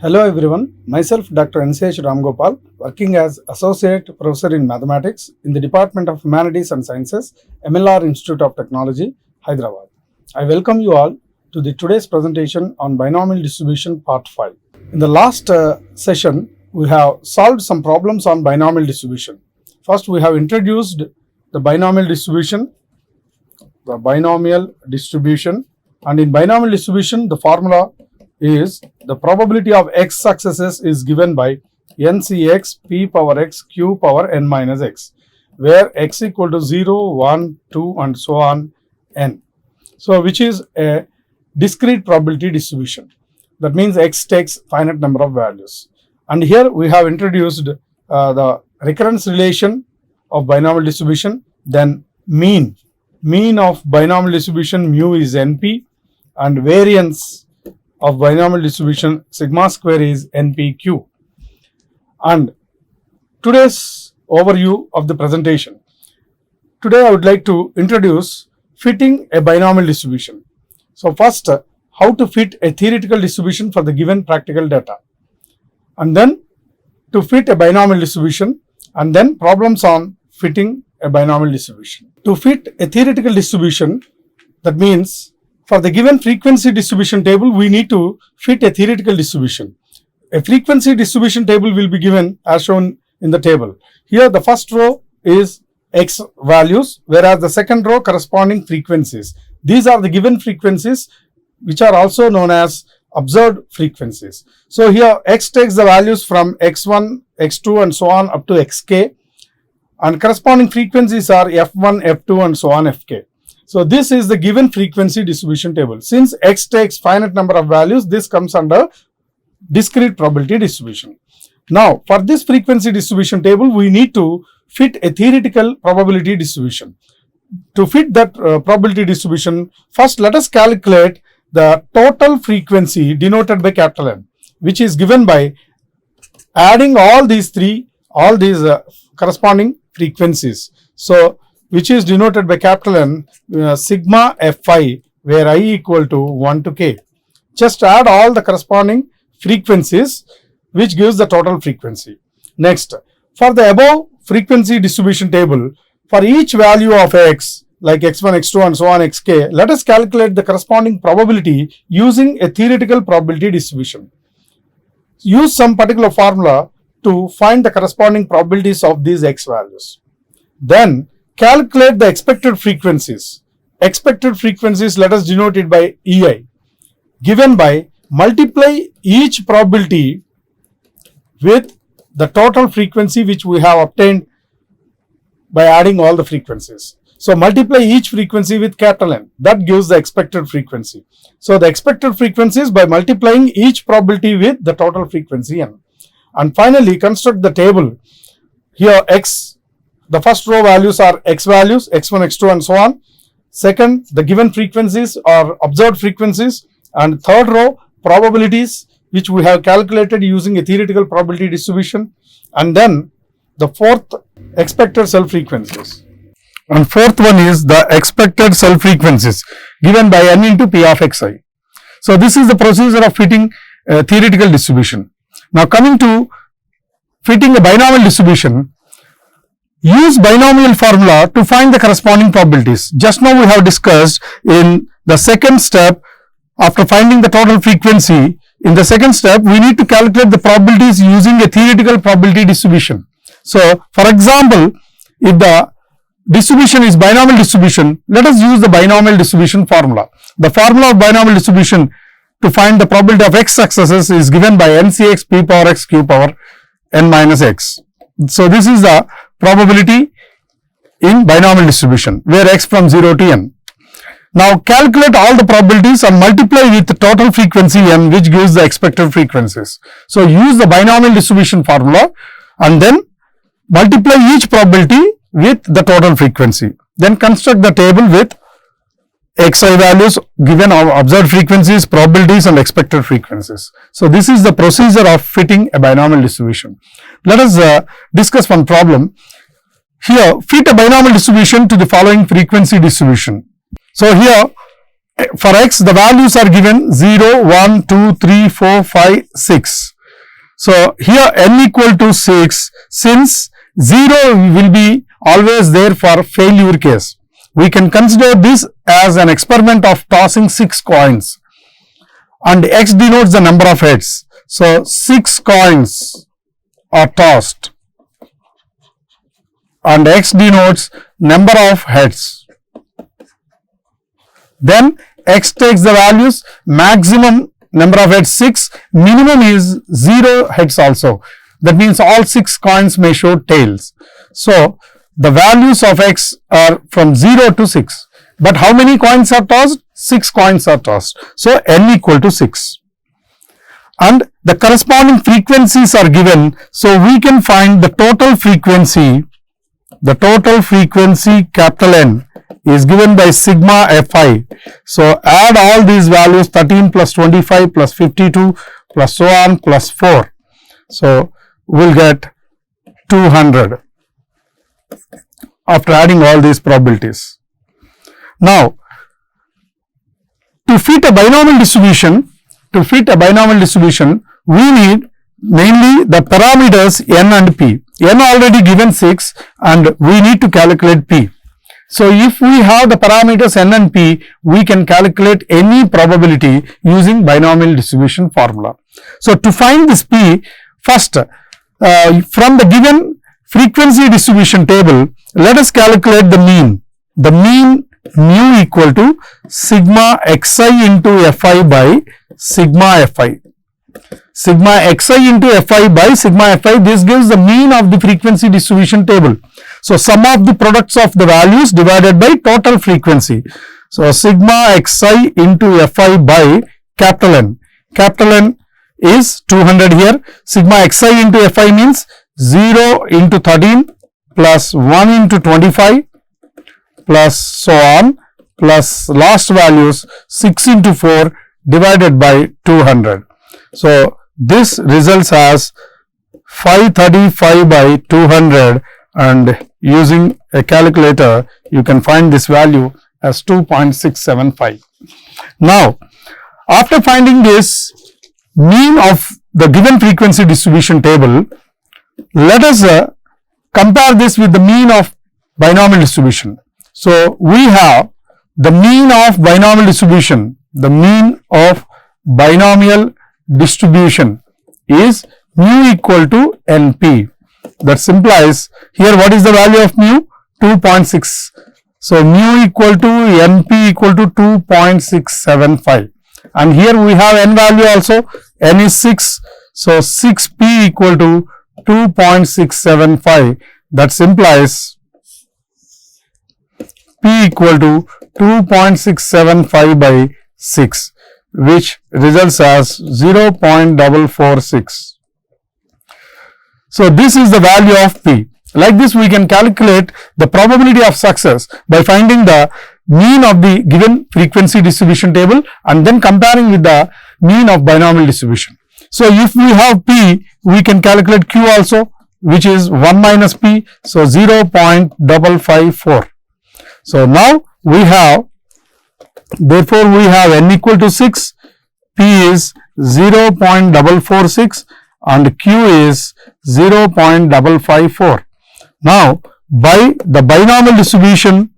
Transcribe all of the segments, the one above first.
Hello everyone, myself Dr. Ramgopal, working as Associate Professor in Mathematics in the Department of Humanities and Sciences, MLR Institute of Technology, Hyderabad. I welcome you all to today's presentation on binomial distribution part 5. In the last session, we have solved some problems on binomial distribution. First, we have introduced the binomial distribution, and in binomial distribution, the formula is the probability of x successes is given by ncx p power x q power n minus x, where x equal to 0, 1, 2 and so on n. So which is a discrete probability distribution. That means x takes finite number of values. And here we have introduced the recurrence relation of binomial distribution, then mean of binomial distribution mu is np, and variance of binomial distribution sigma square is npq. And today's overview of the presentation. Today I would like to introduce fitting a binomial distribution. So first, how to fit a theoretical distribution for the given practical data, and then to fit a binomial distribution, and then problems on fitting a binomial distribution. To fit a theoretical distribution, that means for the given frequency distribution table, we need to fit a theoretical distribution. A frequency distribution table will be given as shown in the table. Here the first row is x values, whereas the second row corresponding frequencies. These are the given frequencies, which are also known as observed frequencies. So here x takes the values from x1, x2 and so on up to xk, and corresponding frequencies are f1, f2 and so on fk. So this is the given frequency distribution table. Since x takes finite number of values, this comes under discrete probability distribution. Now for this frequency distribution table, we need to fit a theoretical probability distribution. To fit that probability distribution, first let us calculate the total frequency denoted by capital N, which is given by adding all these corresponding frequencies. So which is denoted by capital N, sigma fi, where I equal to 1 to k. Just add all the corresponding frequencies, which gives the total frequency. Next, for the above frequency distribution table, for each value of x, like x1, x2 and so on xk, let us calculate the corresponding probability using a theoretical probability distribution. Use some particular formula to find the corresponding probabilities of these x values. Then calculate the expected frequencies. Expected frequencies, let us denote it by EI, given by multiply each probability with the total frequency which we have obtained by adding all the frequencies. So multiply each frequency with capital N, that gives the expected frequency. So the expected frequency is by multiplying each probability with the total frequency n. And finally construct the table. Here x, the first row values are x values, x1, x2 and so on. Second, the given frequencies are observed frequencies, and third row probabilities, which we have calculated using a theoretical probability distribution, and then the fourth, expected cell frequencies. And fourth one is the expected cell frequencies given by n into p of xi. So this is the procedure of fitting a theoretical distribution. Now coming to fitting a binomial distribution, use binomial formula to find the corresponding probabilities. Just now we have discussed in the second step, after finding the total frequency, in the second step we need to calculate the probabilities using a theoretical probability distribution. So for example, if the distribution is binomial distribution, let us use the binomial distribution formula. The formula of binomial distribution to find the probability of x successes is given by ncx p power x q power n minus x. So this is the probability in binomial distribution, where x from 0 to n. Now calculate all the probabilities and multiply with the total frequency n, which gives the expected frequencies. So use the binomial distribution formula and then multiply each probability with the total frequency. Then construct the table with xi values given observed frequencies, probabilities and expected frequencies. So this is the procedure of fitting a binomial distribution. Let us discuss one problem. Here, fit a binomial distribution to the following frequency distribution. So here for x the values are given 0, 1, 2, 3, 4, 5, 6. So here n equal to 6, since 0 will be always there for failure case, we can consider this as an experiment of tossing 6 coins, and x denotes the number of heads. So 6 coins are tossed and x denotes number of heads. Then x takes the values, maximum number of heads 6, minimum is 0 heads also. That means all 6 coins may show tails. So the values of x are from 0 to 6. But how many coins are tossed? 6 coins are tossed. So n equal to 6. And the corresponding frequencies are given. So we can find the total frequency. The total frequency capital N is given by sigma Fi. So add all these values, 13 plus 25 plus 52 plus so on plus 4. So we'll get 200 after adding all these probabilities. Now, to fit a binomial distribution, we need mainly the parameters n and p. N already given 6 and we need to calculate p. So if we have the parameters n and p, we can calculate any probability using binomial distribution formula. So to find this p, first from the given frequency distribution table, let us calculate the mean. The mean mu equal to sigma xi into fi by sigma fi. Sigma xi into fi by sigma fi, this gives the mean of the frequency distribution table. So sum of the products of the values divided by total frequency. So sigma xi into fi by capital N. Capital N is 200 here. Sigma xi into fi means 0 into 13 plus 1 into 25 plus so on plus last values 6 into 4 divided by 200. So this results as 535 by 200, and using a calculator you can find this value as 2.675. Now after finding this mean of the given frequency distribution table, let us compare this with the mean of binomial distribution. So we have the mean of binomial distribution. The mean of binomial distribution is mu equal to NP. That implies here what is the value of mu? 2.6. So mu equal to NP equal to 2.675. And here we have n value also. N is 6. So 6p equal to 2.675. That implies p equal to 2.675 by 6, which results as 0.446. So this is the value of p. Like this we can calculate the probability of success by finding the mean of the given frequency distribution table and then comparing with the mean of binomial distribution. So if we have p, we can calculate q also, which is 1 minus p, so 0.554. So now we have, therefore we have n equal to 6, p is 0.446 and q is 0.554. Now by the binomial distribution,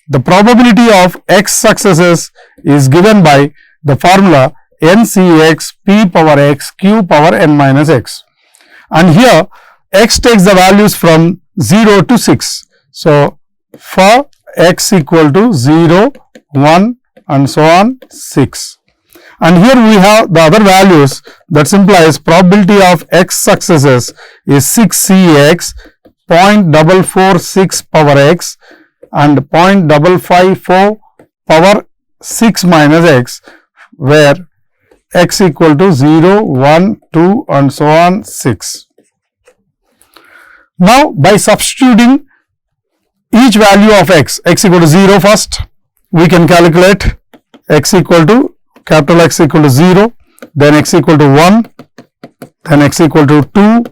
the probability of x successes is given by the formula NCX p power x q power n minus x. And here x takes the values from 0 to 6. So for x equal to 0, 1 and so on 6. And here we have the other values. That implies probability of x successes is 6cx, 0.446 power x and 0.554 power 6 minus x, where x equal to 0, 1, 2 and so on 6. Now by substituting each value of x equal to 0 first, we can calculate x equal to capital X equal to 0, then x equal to 1, then x equal to 2.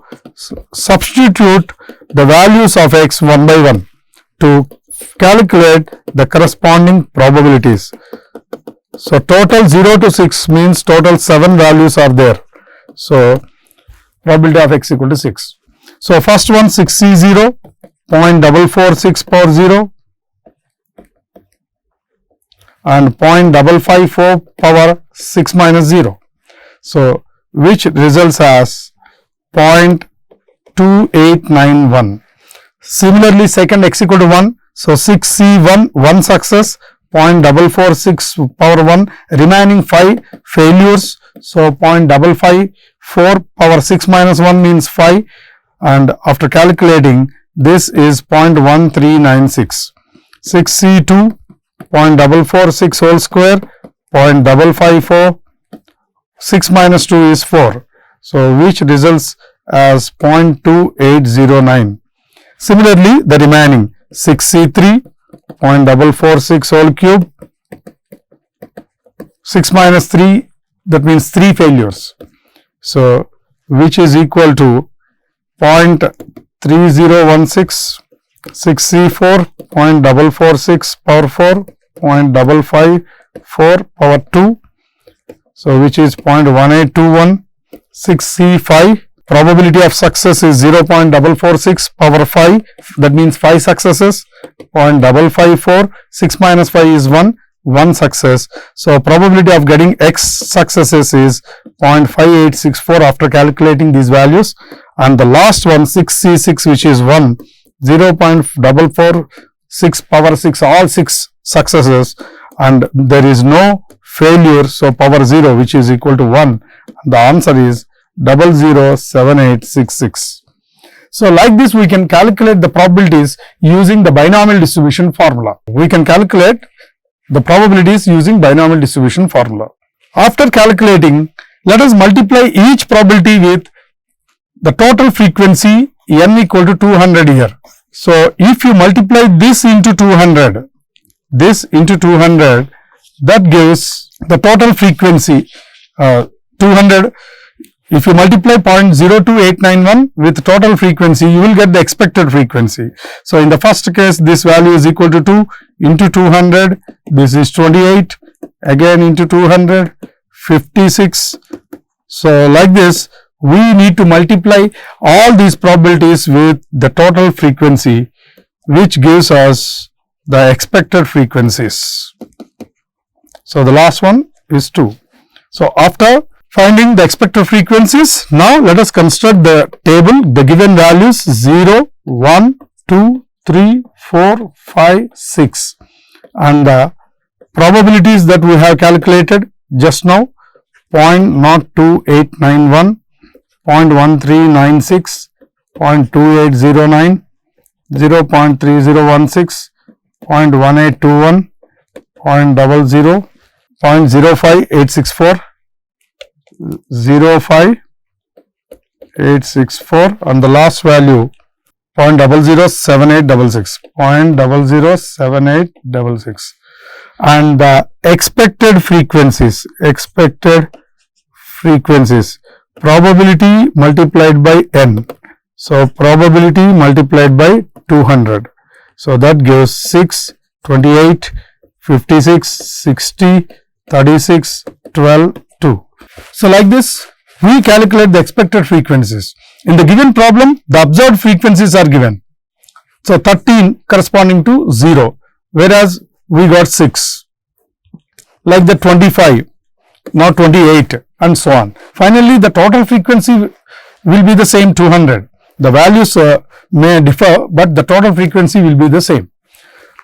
Substitute the values of x one by one to calculate the corresponding probabilities. So total 0 to 6 means total 7 values are there. So probability of x equal to 6. So first one 6C0, 0.446 power 0 and 0.554 power 6 minus 0. So which results as 0.2891. Similarly, second x equal to 1. So 6C1, 1 success, 0.446 power 1, remaining 5 failures. So 0.554 power 6 minus 1 means 5, and after calculating this is 0.1396. 6C2, 0.446 whole square, 0.554, 6 minus 2 is 4. So which results as 0.2809. Similarly, the remaining 6C3, 0.446 whole cube, 6 minus 3, that means 3 failures. So which is equal to 0.3016, 6C4, 0.446 power 4, 0.554 power 2. So which is 0.1821, 6C5. Probability of success is 0.446 power 5, that means 5 successes, 0.554, 6 minus 5 is 1, 1 success. So probability of getting x successes is 0.5864 after calculating these values, and the last one 6C6, which is 1, 0.446 power 6, all 6 successes, and there is no failure, so power 0, which is equal to 1. The answer is 007866. So like this we can calculate the probabilities using the binomial distribution formula. We can calculate the probabilities using binomial distribution formula. After calculating, let us multiply each probability with the total frequency n equal to 200 here. So if you multiply this into 200, that gives the total frequency 200. If you multiply 0.02891 with total frequency, you will get the expected frequency. So in the first case, this value is equal to 2 into 200, this is 28, again into 200, 56. So like this, we need to multiply all these probabilities with the total frequency, which gives us the expected frequencies. So the last one is 2. So after finding the expected frequencies, now let us construct the table. The given values 0, 1, 2, 3, 4, 5, 6, and the probabilities that we have calculated just now: 0.02891, 0.1396, 0.2809, 0.3016, 0.1821, 0.00, 0.05864, 05864, and the last value 0.007866, 0.007866, and the expected frequencies, probability multiplied by n. So probability multiplied by 200. So that gives 6, 28, 56, 60, 36, 12, 2. So like this, we calculate the expected frequencies. In the given problem, the observed frequencies are given. So 13 corresponding to 0, whereas we got 6. Like the 25, now 28, and so on. Finally, the total frequency will be the same, 200. The values may differ, but the total frequency will be the same.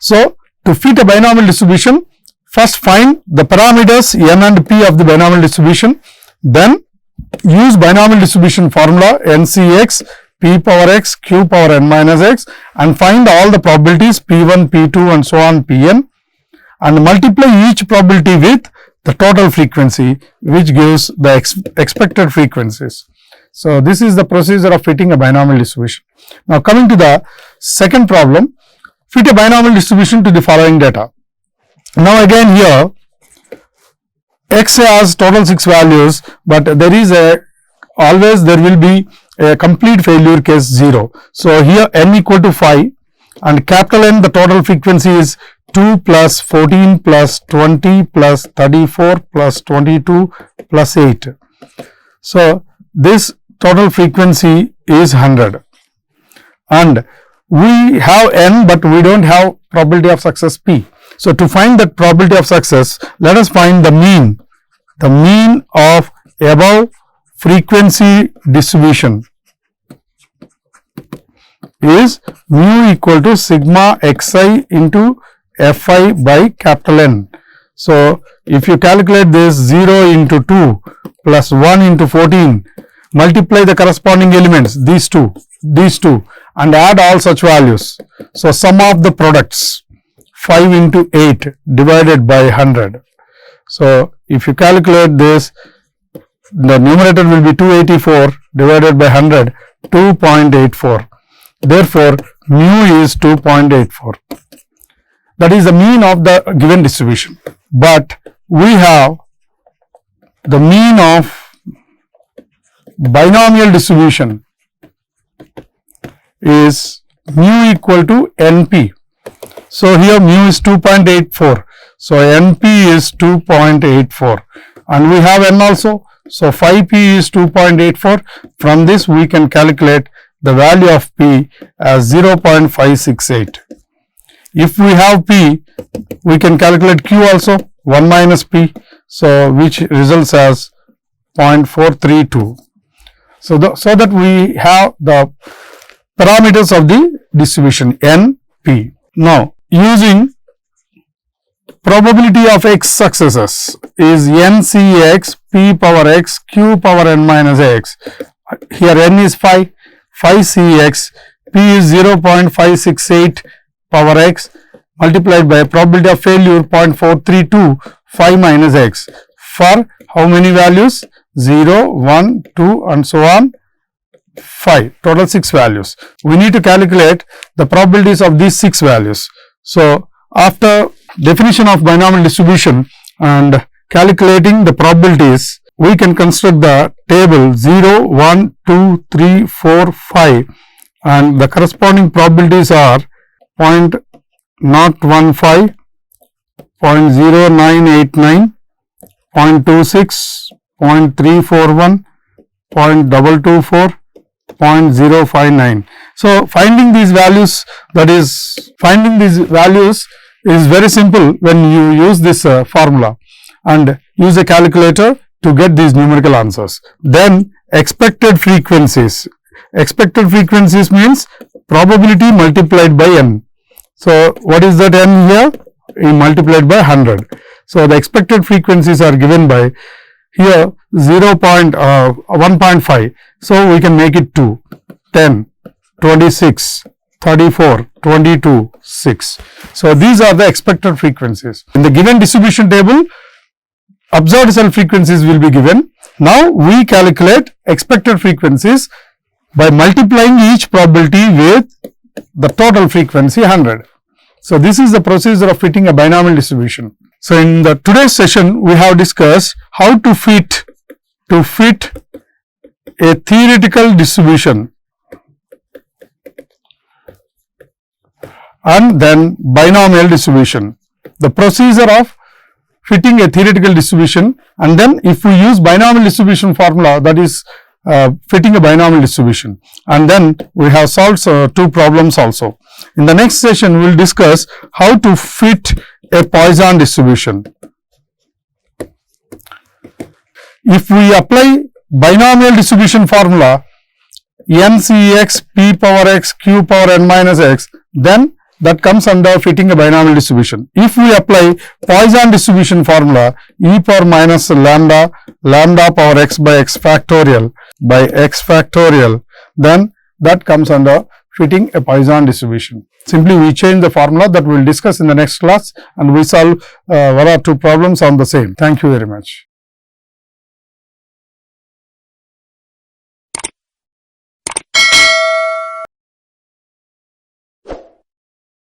So to fit a binomial distribution, first find the parameters n and p of the binomial distribution, then use binomial distribution formula NCX, p power x, q power n minus x, and find all the probabilities p1, p2 and so on pn, and multiply each probability with the total frequency, which gives the expected frequencies. So this is the procedure of fitting a binomial distribution. Now coming to the second problem, fit a binomial distribution to the following data. Now again here, x has total 6 values, but there is always there will be a complete failure case 0. So here n equal to 5, and capital N, the total frequency is 2 plus 14 plus 20 plus 34 plus 22 plus 8. So, this total frequency is 100 and we have n but we do not have probability of success p. So, to find that probability of success, let us find the mean of above frequency distribution is mu equal to sigma xi into fi by capital N. So, if you calculate this 0 into 2 plus 1 into 14, multiply the corresponding elements, these two and add all such values. So, sum of the products 5 into 8 divided by 100. So, if you calculate this, the numerator will be 284 divided by 100, 2.84. Therefore, mu is 2.84. That is the mean of the given distribution. But we have the mean of binomial distribution is mu equal to NP. So, here mu is 2.84. So, NP is 2.84 and we have N also. So, 5P is 2.84. From this we can calculate the value of P as 0.568. If we have P, we can calculate Q also, 1 minus P. So, which results as 0.432. So, that we have the parameters of the distribution N, P. Now, using probability of x successes is NCX P power x Q power n minus x. Here N is 5 CX, P is 0.568 power x multiplied by probability of failure 0.432, 5 minus x for how many values? 0, 1, 2 and so on 5, total 6 values. We need to calculate the probabilities of these 6 values. So, after definition of binomial distribution and calculating the probabilities, we can construct the table 0, 1, 2, 3, 4, 5 and the corresponding probabilities are 0.015, 0.0989, 0.26, 0.341, 0.224, 0.059. So, finding these values is very simple when you use this formula and use a calculator to get these numerical answers. Then expected frequencies means probability multiplied by n. So, what is that n here? Multiplied by 100. So, the expected frequencies are given by here 1.5. So, we can make it 2, 10, 26, 34, 22, 6. So, these are the expected frequencies. In the given distribution table, observed result frequencies will be given. Now, we calculate expected frequencies by multiplying each probability with the total frequency 100. So, this is the procedure of fitting a binomial distribution. So, in the today's session, we have discussed how to fit a theoretical distribution and then binomial distribution. The procedure of fitting a theoretical distribution and then if we use binomial distribution formula, that is fitting a binomial distribution, and then we have solved 2 problems also. In the next session, we will discuss how to fit a Poisson distribution. If we apply binomial distribution formula NCX P power x Q power n minus x, then that comes under fitting a binomial distribution. If we apply Poisson distribution formula e power minus lambda power x by x factorial, then that comes under fitting a Poisson distribution. Simply we change the formula that we will discuss in the next class and we solve 1 or 2 problems on the same. Thank you very much.